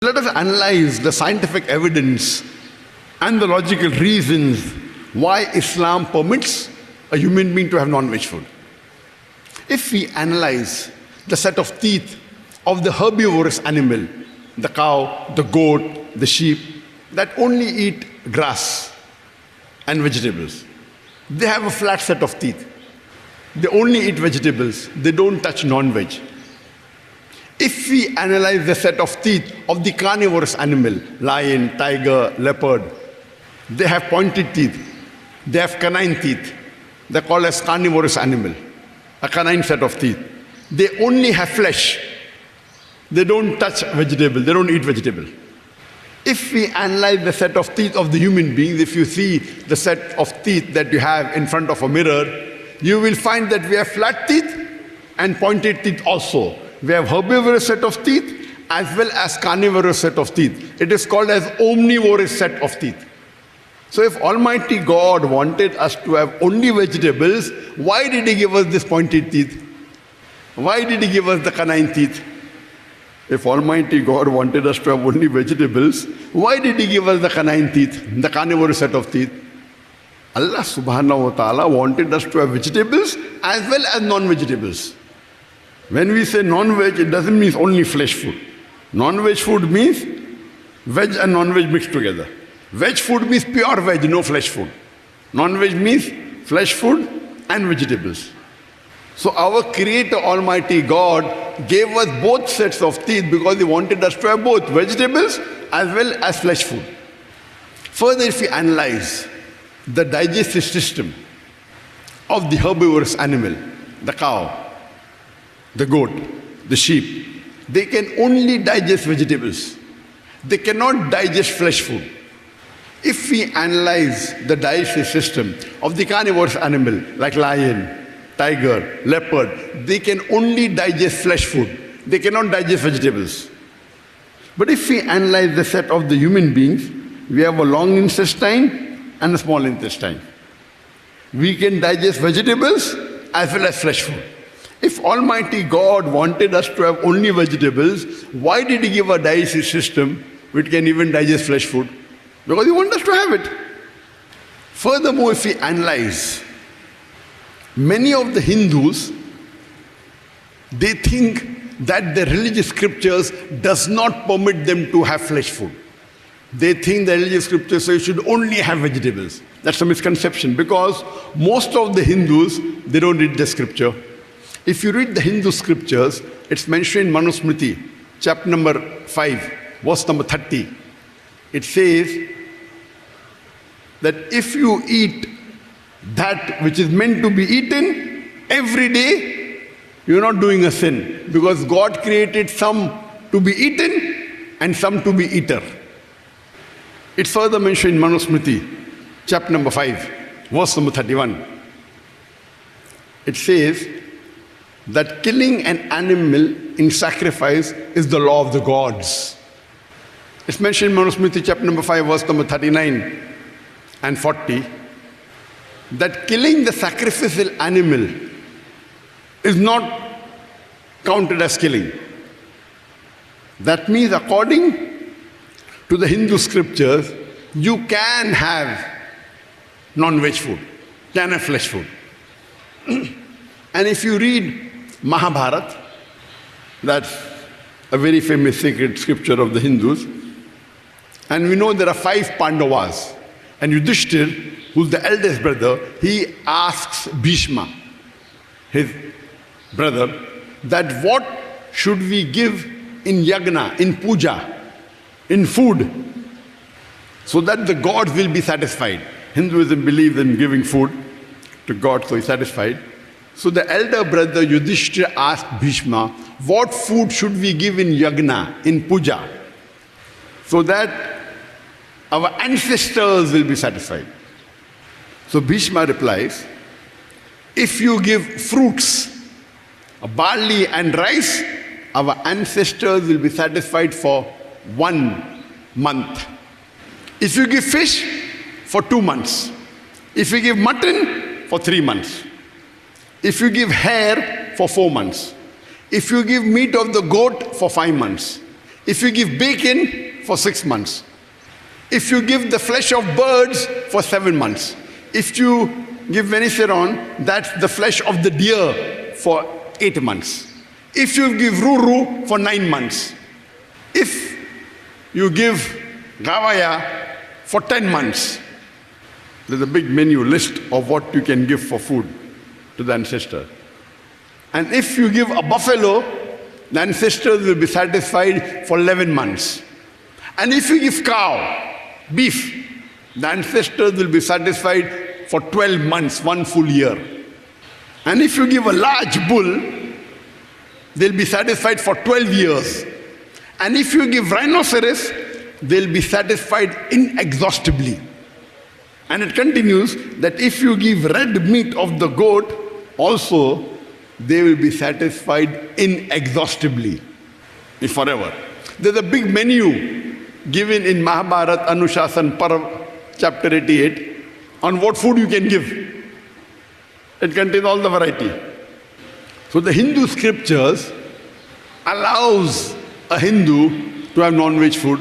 Let us analyze the scientific evidence and the logical reasons why Islam permits a human being to have non-veg food. If we analyze the set of teeth of the herbivorous animal, the cow, the goat, the sheep, that only eat grass and vegetables, they have a flat set of teeth. They only eat vegetables. They don't touch non-veg. If we analyze the set of teeth of the carnivorous animal, lion, tiger, leopard, they have pointed teeth. They have canine teeth. They're called as carnivorous animal, a canine set of teeth. They only have flesh. They don't touch vegetable. They don't eat vegetable. If we analyze the set of teeth of the human beings, if you see the set of teeth that you have in front of a mirror, you will find that we have flat teeth and pointed teeth also. We have herbivorous set of teeth as well as carnivorous set of teeth. It is called as omnivorous set of teeth. So if Almighty God wanted us to have only vegetables, why did He give us this pointed teeth? Why did He give us the canine teeth? If Almighty God wanted us to have only vegetables, why did He give us the canine teeth, the carnivorous set of teeth? Allah subhanahu wa ta'ala wanted us to have vegetables as well as non-vegetables. When we say non-veg, it doesn't mean only flesh food. Non-veg food means veg and non-veg mixed together. Veg food means pure veg, no flesh food. Non-veg means flesh food and vegetables. So our Creator Almighty God gave us both sets of teeth because He wanted us to have both vegetables as well as flesh food. Further, if we analyze the digestive system of the herbivorous animal, the cow, the goat, the sheep, they can only digest vegetables. They cannot digest flesh food. If we analyze the digestive system of the carnivorous animal like lion, tiger, leopard, they can only digest flesh food. They cannot digest vegetables. But if we analyze the set of the human beings, we have a long intestine and a small intestine. We can digest vegetables as well as flesh food. If Almighty God wanted us to have only vegetables, why did He give a digestive system which can even digest flesh food? Because He wants us to have it. Furthermore, if we analyze, many of the Hindus, they think that the religious scriptures does not permit them to have flesh food. They think the religious scriptures say you should only have vegetables. That's a misconception because most of the Hindus, they don't read the scripture. If you read the Hindu scriptures, it's mentioned in Manusmriti, chapter number 5, verse number 30. It says that if you eat that which is meant to be eaten every day, you're not doing a sin because God created some to be eaten and some to be eater. It's further mentioned in Manusmriti, chapter number 5, verse number 31. It says that killing an animal in sacrifice is the law of the gods. It's mentioned in Manusmriti, chapter number 5, verse number 39 and 40, that killing the sacrificial animal is not counted as killing. That means according to the Hindu scriptures, you can have non-veg food, can have flesh food. And if you read Mahabharata, that's a very famous sacred scripture of the Hindus, and we know there are 5 Pandavas, and Yudhishthir, who's the eldest brother, he asks Bhishma, his brother, that what should we give in yagna, in puja, in food, so that the gods will be satisfied. Hinduism believes in giving food to God, so he's satisfied. So the elder brother Yudhishthira asked Bhishma, what food should we give in yagna, in puja, so that our ancestors will be satisfied? So Bhishma replies, if you give fruits, barley and rice, our ancestors will be satisfied for 1 month. If you give fish, for 2 months. If you give mutton, for 3 months. If you give hare, for 4 months. If you give meat of the goat, for 5 months. If you give bacon, for 6 months. If you give the flesh of birds, for 7 months. If you give venison, that's the flesh of the deer, for 8 months. If you give ruru, for 9 months. If you give gavaya, for 10 months. There's a big menu list of what you can give for food to the ancestor. And if you give a buffalo, the ancestors will be satisfied for 11 months. And if you give cow, beef, the ancestors will be satisfied for 12 months, 1 full year. And if you give a large bull, they'll be satisfied for 12 years. And if you give rhinoceros, they'll be satisfied inexhaustibly. And it continues that if you give red meat of the goat, also they will be satisfied inexhaustibly, forever. There's a big menu given in Mahabharata Anushasan Parv, chapter 88, on what food you can give. It contains all the variety. So the Hindu scriptures allows a Hindu to have non-veg food.